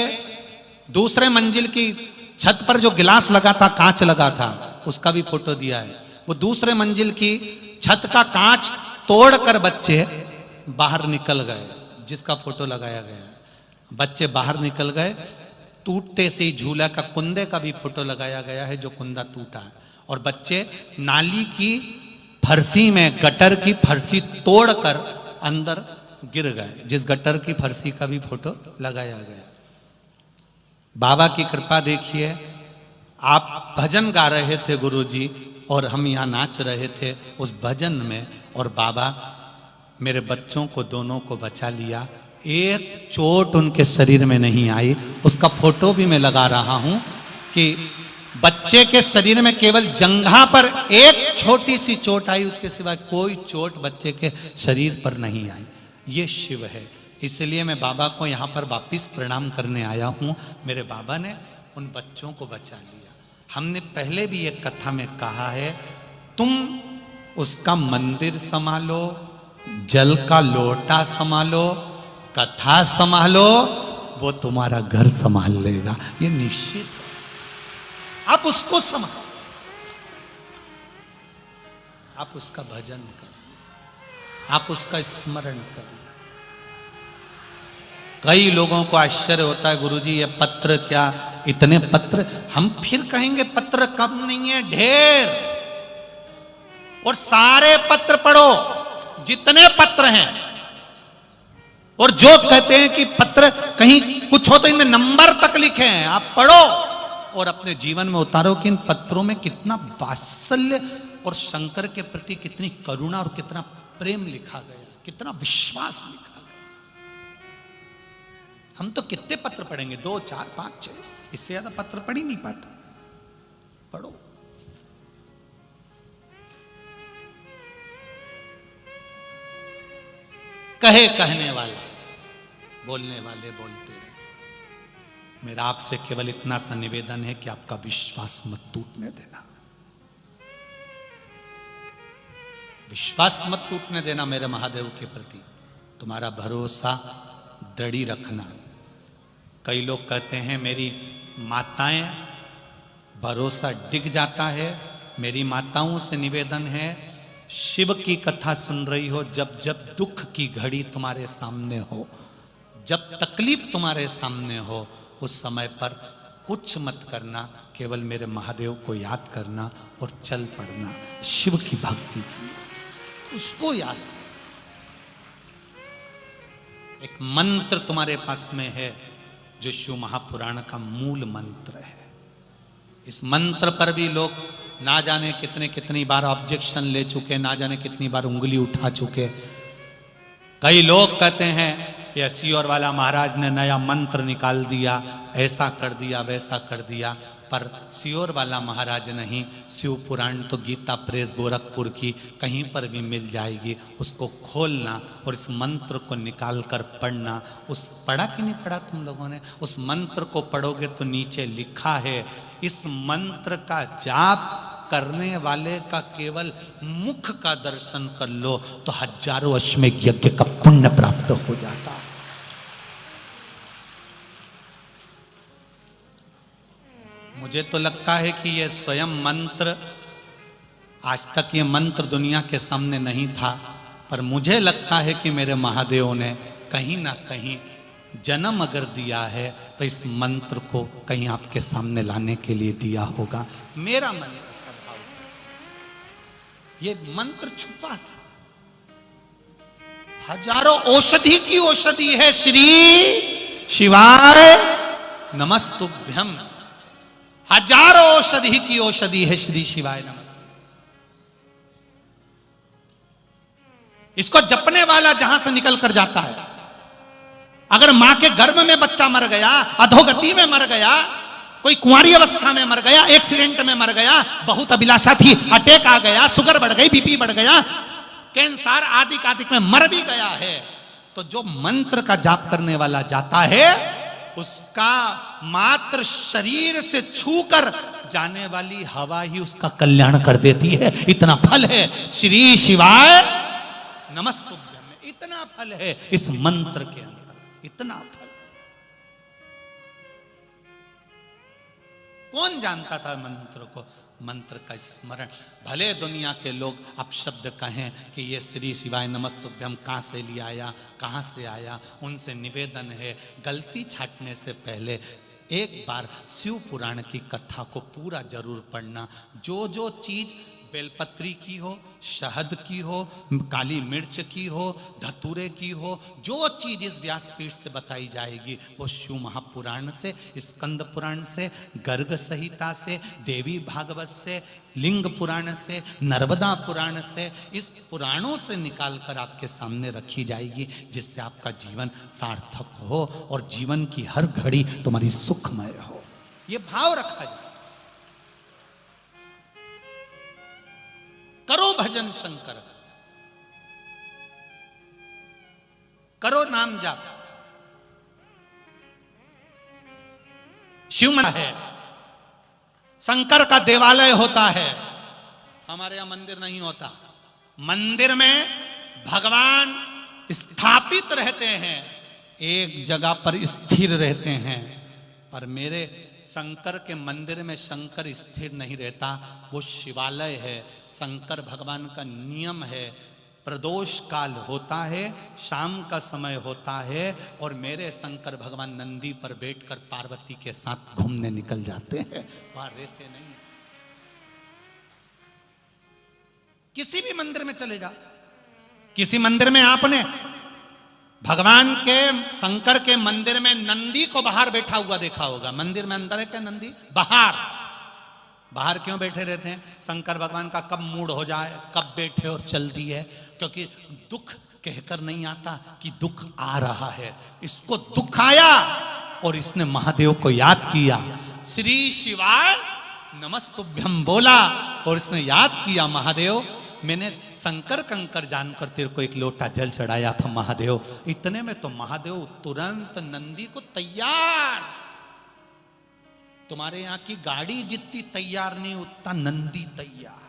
दूसरे मंजिल की छत पर जो गिलास लगा था, कांच लगा था, उसका भी फोटो दिया है। वो दूसरे मंजिल की छत का कांच तोड़कर बच्चे बाहर निकल गए, जिसका फोटो लगाया गया। बच्चे बाहर निकल गए, टूटते से ही झूला का कुंदे का भी फोटो लगाया गया है, जो कुंदा टूटा है। और बच्चे नाली की फरसी में गटर की फरसी तोड़कर अंदर गिर गए, जिस गटर की फरसी का भी फोटो लगाया गया। बाबा की कृपा देखिए, आप भजन गा रहे थे गुरुजी और हम यहाँ नाच रहे थे उस भजन में, और बाबा मेरे बच्चों को दोनों को बचा लिया। एक चोट उनके शरीर में नहीं आई। उसका फोटो भी मैं लगा रहा हूं कि बच्चे के शरीर में केवल जंघा पर एक छोटी सी चोट आई, उसके सिवा कोई चोट बच्चे के शरीर पर नहीं आई। ये शिव है। इसलिए मैं बाबा को यहाँ पर वापिस प्रणाम करने आया हूँ। मेरे बाबा ने उन बच्चों को बचा लिया। हमने पहले भी एक कथा में कहा है, तुम उसका मंदिर संभालो, जल का लोटा संभालो, कथा संभालो, वो तुम्हारा घर संभाल लेगा। ये निश्चित है। आप उसको संभालो, आप उसका भजन करिए, आप उसका स्मरण करिए। कई लोगों को आश्चर्य होता है, गुरुजी ये पत्र क्या, इतने पत्र। हम फिर कहेंगे पत्र कम नहीं है, ढेर। और सारे पत्र पढ़ो, जितने पत्र हैं। और जो कहते हैं कि पत्र कहीं कुछ हो तो इनमें नंबर तक लिखे हैं, आप पढ़ो और अपने जीवन में उतारो कि इन पत्रों में कितना वात्सल्य और शंकर के प्रति कितनी करुणा और कितना प्रेम लिखा गया, कितना विश्वास लिखा गया। हम तो कितने पत्र पढ़ेंगे, 2, 4, 5, 6, इससे ज्यादा पत्र पढ़ ही नहीं पाता। पढ़ो। कहे कहने वाला, बोलने वाले बोलते रहे। मेरा आपसे केवल इतना सा निवेदन है कि आपका विश्वास मत टूटने देना, विश्वास मत टूटने देना मेरे महादेव के प्रति। तुम्हारा भरोसा दृढ़ रखना। कई लोग कहते हैं मेरी माताएं, भरोसा डिग जाता है। मेरी माताओं से निवेदन है, शिव की कथा सुन रही हो, जब जब दुख की घड़ी तुम्हारे सामने हो, जब तकलीफ तुम्हारे सामने हो, उस समय पर कुछ मत करना, केवल मेरे महादेव को याद करना और चल पड़ना। शिव की भक्ति उसको याद। एक मंत्र तुम्हारे पास में है जो शिव महापुराण का मूल मंत्र है। इस मंत्र पर भी लोग ना जाने कितनी बार ऑब्जेक्शन ले चुके, ना जाने कितनी बार उंगली उठा चुके। कई लोग कहते हैं ये सियोर वाला महाराज ने नया मंत्र निकाल दिया, ऐसा कर दिया, वैसा कर दिया। पर सियोर वाला महाराज नहीं, शिव पुराण तो गीता प्रेस गोरखपुर की कहीं पर भी मिल जाएगी। उसको खोलना और इस मंत्र को निकाल कर पढ़ना। उस पढ़ा कि नहीं पढ़ा तुम लोगों ने? उस मंत्र को पढ़ोगे तो नीचे लिखा है, इस मंत्र का जाप करने वाले का केवल मुख का दर्शन कर लो तो हजारों अश्वमेध यज्ञ का पुण्य प्राप्त हो जाता। मुझे तो लगता है कि ये स्वयं मंत्र, आज तक ये मंत्र दुनिया के सामने नहीं था, पर मुझे लगता है कि मेरे महादेव ने कहीं ना कहीं जन्म अगर दिया है तो इस मंत्र को कहीं आपके सामने लाने के लिए दिया होगा। मेरा मन ऐसा भाव है। ये मंत्र छुपा था, हजारों औषधि की औषधि है श्री शिवाय नमस्तुभ्यम। हजारों औषधि की औषधि है श्री शिवाय नमस्तुभ्यम। इसको जपने वाला जहां से निकल कर जाता है, अगर मां के गर्भ में बच्चा मर गया, अधोगति में मर गया, कोई कुंवारी अवस्था में मर गया, एक्सीडेंट में मर गया, बहुत अभिलाषा थी, अटैक आ गया, शुगर बढ़ गई, बीपी बढ़ गया, कैंसर आदि आदि में मर भी गया है, तो जो मंत्र का जाप करने वाला जाता है उसका मात्र शरीर से छूकर जाने वाली हवा ही उसका कल्याण कर देती है। इतना फल है श्री शिवाय नमस्तुभ्यम में, इतना फल है इस मंत्र के अंदर, इतना फल। कौन जानता था मंत्र को? मंत्र का स्मरण। भले दुनिया के लोग अपशब्द कहें कि ये श्री शिवाय नमस्तुभ्यम कहां से लिया आया, कहां से आया, उनसे निवेदन है गलती छाटने से पहले एक बार शिव पुराण की कथा को पूरा जरूर पढ़ना। जो जो चीज बेलपत्री की हो, शहद की हो, काली मिर्च की हो, धतूरे की हो, जो चीज इस व्यासपीठ से बताई जाएगी वो शिव महापुराण से, स्कंद पुराण से, गर्ग संहिता से, देवी भागवत से, लिंग पुराण से, नर्मदा पुराण से, इस पुराणों से निकाल कर आपके सामने रखी जाएगी, जिससे आपका जीवन सार्थक हो और जीवन की हर घड़ी तुम्हारी सुखमय हो। ये भाव रखा जाए। करो भजन शंकर, करो नाम जाप। शिव मंदिर है, शंकर का देवालय होता है, हमारे यहां मंदिर नहीं होता। मंदिर में भगवान स्थापित रहते हैं, एक जगह पर स्थिर रहते हैं, पर मेरे शंकर के मंदिर में शंकर स्थिर नहीं रहता, वो शिवालय है। शंकर भगवान का नियम है, प्रदोष काल होता है, शाम का समय होता है, और मेरे शंकर भगवान नंदी पर बैठकर पार्वती के साथ घूमने निकल जाते हैं, वहां रहते नहीं। किसी भी मंदिर में चले जाओ, किसी मंदिर में आपने भगवान के शंकर के मंदिर में नंदी को बाहर बैठा हुआ देखा होगा। मंदिर में अंदर है क्या नंदी? बाहर। बाहर क्यों बैठे रहते हैं? शंकर भगवान का कब मूड हो जाए, कब बैठे और चल दी है, क्योंकि दुख कहकर नहीं आता कि दुख आ रहा है। इसको दुख आया और इसने महादेव को याद किया, श्री शिवाय नमस्तुभ्यम बोला, और इसने याद किया महादेव मैंने शंकर कंकर जानकर तेरे को एक लोटा जल चढ़ाया था महादेव। इतने में तो महादेव तुरंत नंदी को तैयार, तुम्हारे यहां की गाड़ी जितनी तैयार नहीं उतना नंदी तैयार।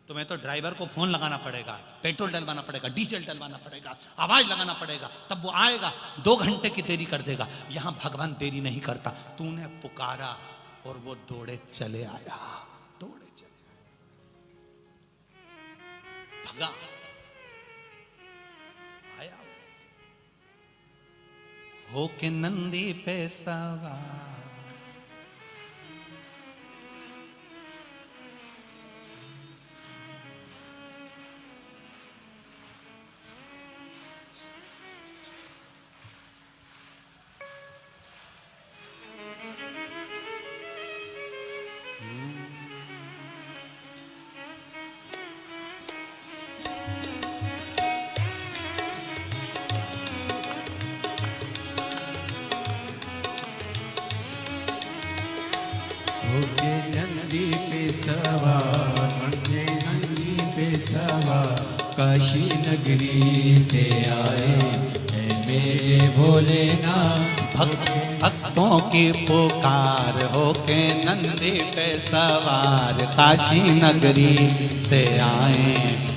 तुम्हें तो ड्राइवर को फोन लगाना पड़ेगा, पेट्रोल डलवाना पड़ेगा, डीजल डलवाना पड़ेगा, आवाज लगाना पड़ेगा, तब वो आएगा, 2 घंटे की देरी कर देगा। यहां भगवान देरी नहीं करता, तूने पुकारा और वो दौड़े चले आया, दौड़े चले भगा आया, हो के नंदी पे सवार। होके नंदी पे सवार, मंजे नंदी पे सवार, काशी नगरी से आए हैं मेरे भोलेनाथ। भक्तों की पुकार होके नंदी पे सवार, काशी नगरी से आए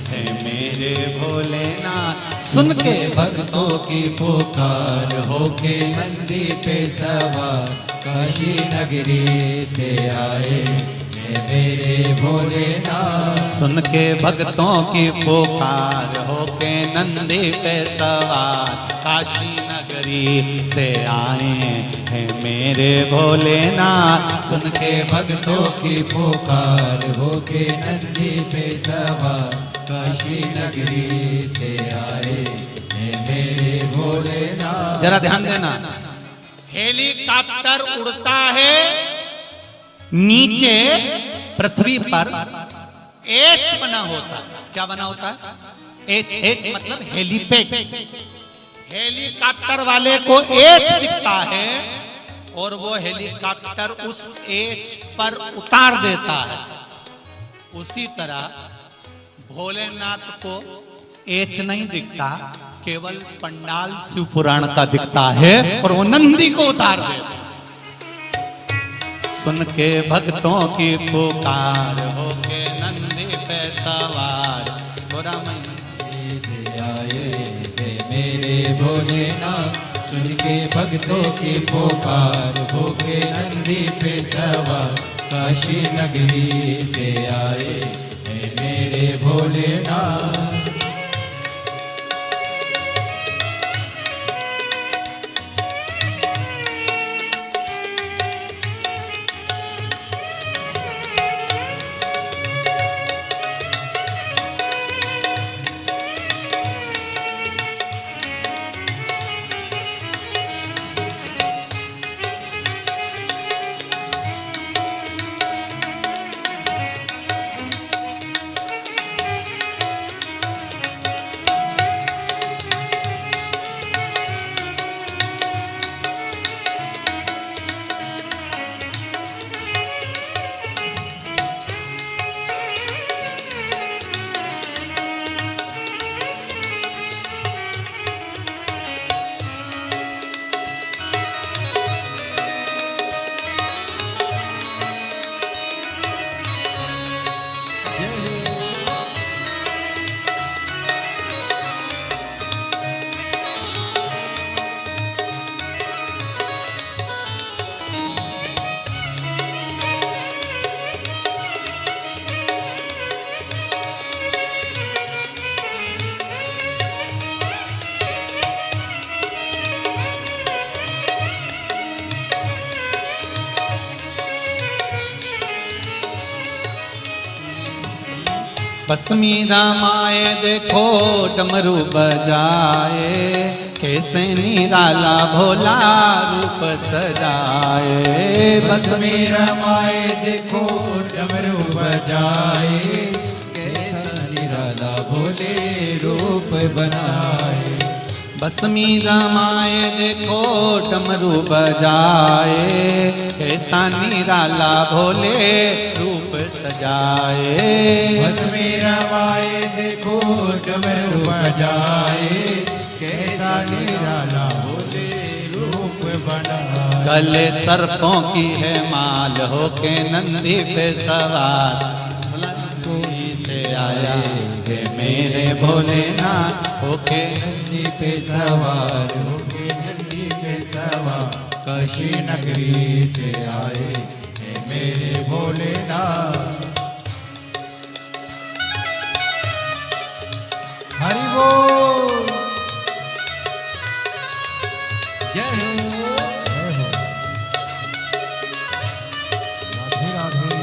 हैं मेरे भोलेनाथ। सुन के भक्तों की पुकार होके नंदी पे सवार, काशी नगरी से आए हे मेरे भोलेनाथ। सुन के भक्तों की पुकार होके नंदी पे सवार काशी नगरी से आए हैं मेरे भोलेनाथ। सुन के भक्तों की पुकार होके नंदी पे सवार काशी नगरी से आए हे मेरे भोलेनाथ। जरा ध्यान देना, हेलीकॉप्टर उड़ता है नीचे पृथ्वी पर एच बना होता है। क्या बना होता है? एच। एच मतलब हेलीपैड। हेलीकॉप्टर वाले को एच दिखता है और वो हेलीकॉप्टर उस एच पर उतार देता है। उसी तरह भोलेनाथ को एच नहीं दिखता, केवल पंडाल शिव पुराण का दिखता है और वो नंदी को उतार देता है। सुन के भक्तों की पुकार होके नंदी पे सवार थोड़ा मंदिर से आए हे मेरे भोलेनाथ। सुन के भक्तों की पुकार होके नंदी पे सवार काशी नगरी से आए हे मेरे भोलेनाथ। भस्मी रामाए देखो डमरू बजाए कैसे निराला भोला रूप सजाए। भस्मी रमाए देखो डमरू बजाए कैसा निराला भोले रूप बनाए। भस्मी रामाए देखो डमरू बजाए कैसा निराला भोले रूप सजाए। भस्मी रमाए देखो डमरू बजाए कैसा निराला भोले रूप बनाए। गले सर्पों की है माल होके नंदी पे सवार नंदी से आया है मेरे भोलेनाथ होके नंदी पे सवार होके नंदी पे सवार काशी नगरी से आए हे मेरे भोलेनाथ। हरि बोल जय हो राधे राधे।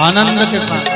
आनंद के साथ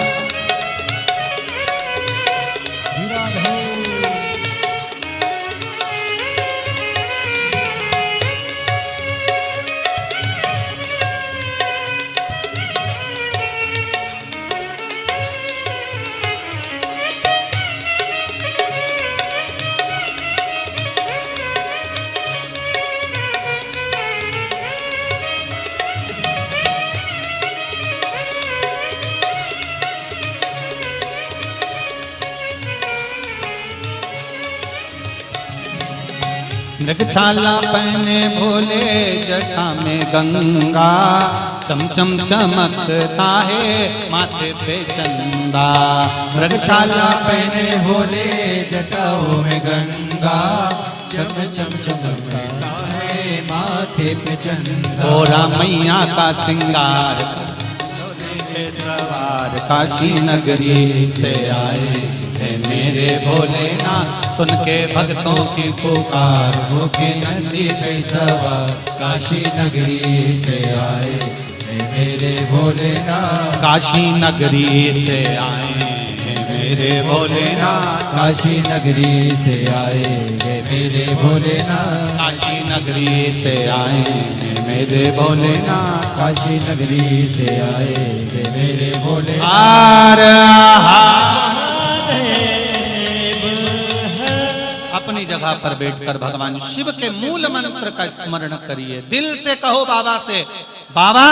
मृगछाला पहने भोले जटा में गंगा, चमचम चमकता है माथे पे चंदा। मृगछाला पहने भोले जटाओं में गंगा, चम चम चमकता है माथे पे चंदा। गोरा मैया का सिंगार सवार, काशी नगरी से आए है मेरे भोलेनाथ, सुन के भक्तों की पुकार होके नंदी पे सवार, काशी नगरी से आए है मेरे भोलेनाथ। काशी नगरी से आए हैं मेरे भोलेनाथ, काशी नगरी से आए है मेरे भोलेनाथ। काशी नगरी से आए हैं मेरे भोलेनाथ। काशी नगरी से आए है मेरे भोलेनाथ। हर अपनी जगह पर बैठकर भगवान शिव के मूल मंत्र का स्मरण करिए। दिल से कहो बाबा से, बाबा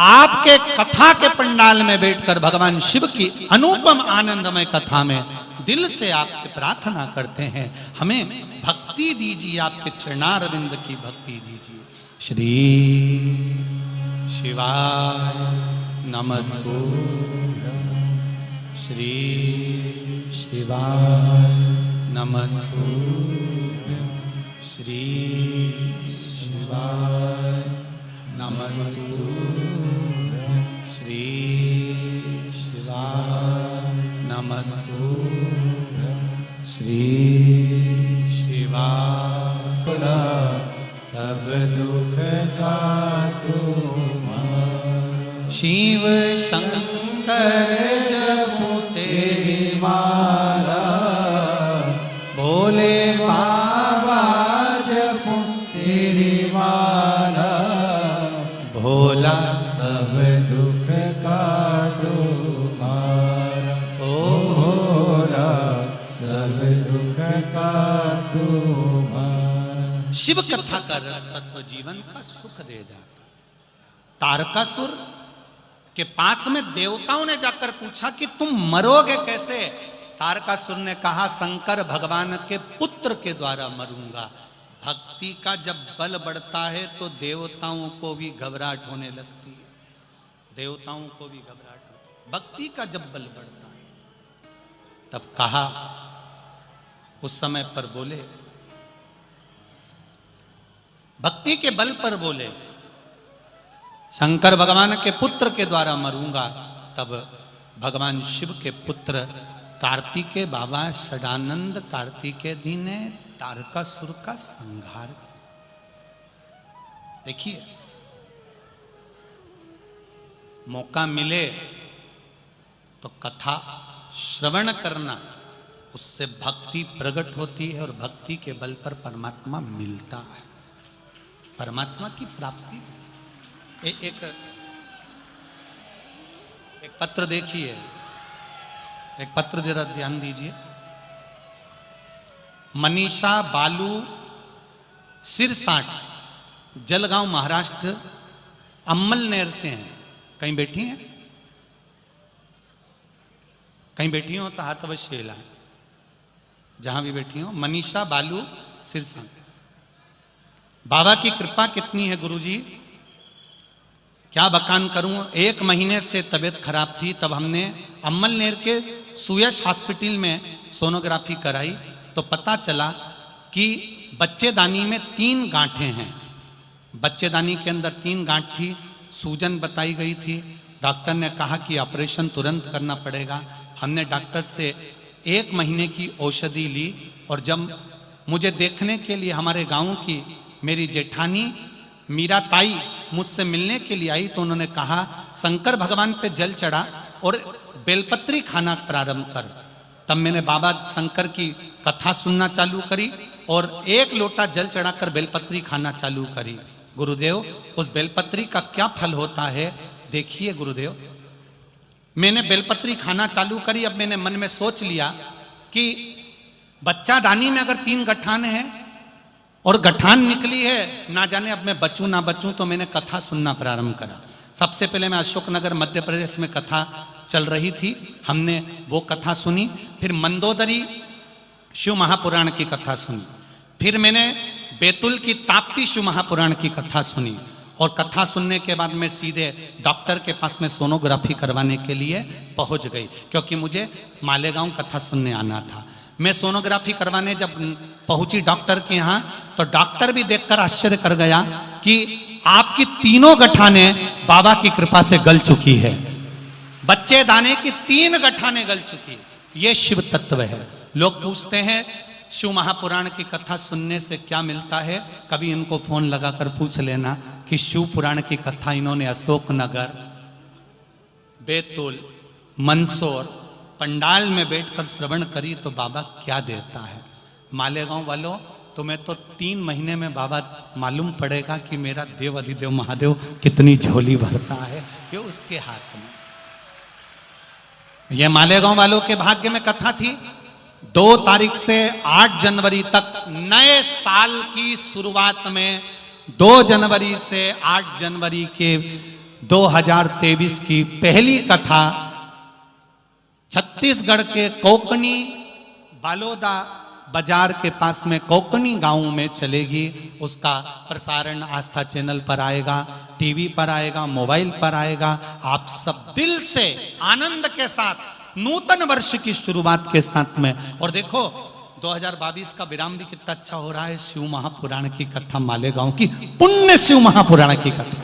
आपके कथा के पंडाल में बैठकर भगवान शिव की अनुपम आनंदमय कथा में दिल से आपसे प्रार्थना करते हैं, हमें भक्ति दीजिए, आपके चरणारविंद की भक्ति दीजिए। श्री शिवाय नमस्तुभ्यं, श्री शिवाय नमस्तुभ्यं, श्री शिवाय नमस्तुभ्यं, श्री शिवाय नमस्तुभ्यं, श्री शिवाय। सब दुख का शिव शंकर जपो तेरी माला, भोले बाबा जपो तेरी माला, भोला सब दुख काटो मारा। ओ भोला सब दुख काटो मारा। शिव कथा का रस तत्व जीवन का सुख दे जाता। तारकासुर के पास में देवताओं ने जाकर पूछा कि तुम मरोगे कैसे? तारकासुर ने कहा शंकर भगवान के पुत्र के द्वारा मरूंगा। भक्ति का जब बल बढ़ता है तो देवताओं को भी घबराहट होने लगती है, देवताओं को भी घबराहट होती है। भक्ति का जब बल बढ़ता है तब कहा, उस समय पर बोले, भक्ति के बल पर बोले शंकर भगवान के पुत्र के द्वारा मरूंगा। तब भगवान शिव के पुत्र कार्तिकेय बाबा सदानंद कार्तिकेय जी ने तारकासुर का संहार। देखिए, मौका मिले तो कथा श्रवण करना, उससे भक्ति प्रकट होती है और भक्ति के बल पर परमात्मा मिलता है, परमात्मा की प्राप्ति। एक पत्र देखिए, एक पत्र जरा ध्यान दीजिए। मनीषा बालू सिरसाट, जलगांव महाराष्ट्र, अम्मलनेर से हैं। कहीं बैठी हैं? कहीं बैठी हो तो हाथ अवश्य हिलाएं, जहां भी बैठी हो। मनीषा बालू सिरसाट। बाबा की कृपा कितनी है गुरुजी, क्या बखान करूं। 1 महीने से तबीयत खराब थी, तब हमने अम्मलनेर के सुयश हॉस्पिटल में सोनोग्राफी कराई तो पता चला कि बच्चेदानी में 3 गांठें हैं। बच्चेदानी के अंदर 3 गांठ थी, सूजन बताई गई थी। डॉक्टर ने कहा कि ऑपरेशन तुरंत करना पड़ेगा। हमने डॉक्टर से 1 महीने की औषधि ली और जब मुझे देखने के लिए हमारे गांव की मेरी जेठानी मीरा ताई मुझसे मिलने के लिए आई तो उन्होंने कहा शंकर भगवान पे जल चढ़ा और बेलपत्री खाना प्रारंभ कर। तब मैंने बाबा शंकर की कथा सुनना चालू करी और 1 लोटा जल चढ़ाकर बेलपत्री खाना चालू करी। गुरुदेव, उस बेलपत्री का क्या फल होता है देखिए गुरुदेव। मैंने बेलपत्री खाना चालू करी। अब मैंने मन में सोच लिया कि बच्चा दानी में अगर 3 गठान हैं और गठान निकली है, ना जाने अब मैं बचूं ना बचूं, तो मैंने कथा सुनना प्रारंभ करा। सबसे पहले मैं अशोकनगर मध्य प्रदेश में कथा चल रही थी, हमने वो कथा सुनी। फिर मंदोदरी शिव महापुराण की कथा सुनी। फिर मैंने बैतूल की ताप्ती शिव महापुराण की कथा सुनी और कथा सुनने के बाद मैं सीधे डॉक्टर के पास में सोनोग्राफी करवाने के लिए पहुंच गई, क्योंकि मुझे मालेगांव कथा सुनने आना था। मैं सोनोग्राफी करवाने जब पहुंची डॉक्टर के यहाँ, तो डॉक्टर भी देखकर आश्चर्य कर गया कि आपकी तीनों गठाने बाबा की कृपा से गल चुकी है। बच्चे दाने की 3 गठाने गल चुकी है। ये शिव तत्व है। लोग पूछते हैं शिव महापुराण की कथा सुनने से क्या मिलता है। कभी इनको फोन लगाकर पूछ लेना कि शिव पुराण की कथा इन्होंने अशोकनगर, बैतूल, मंदसौर पंडाल में बैठकर श्रवण करी तो बाबा क्या देता है। मालेगांव वालों, तुम्हें तो 3 महीने में बाबा मालूम पड़ेगा कि मेरा देव अधिदेव महादेव कितनी झोली भरता है। ये उसके हाथ में। यह मालेगांव वालों के भाग्य में कथा थी। 2 तारीख से 8 जनवरी तक नए साल की शुरुआत में 2 जनवरी से 8 जनवरी के 2023 की पहली कथा छत्तीसगढ़ के कोकनी बालोदा बाजार के पास में कोकनी गांव में चलेगी। उसका प्रसारण आस्था चैनल पर आएगा, टीवी पर आएगा, मोबाइल पर आएगा। आप सब दिल से आनंद के साथ नूतन वर्ष की शुरुआत के साथ में, और देखो 2022 का विराम भी कितना अच्छा हो रहा है। शिव महापुराण की कथा, मालेगांव की पुण्य शिव महापुराण की कथा।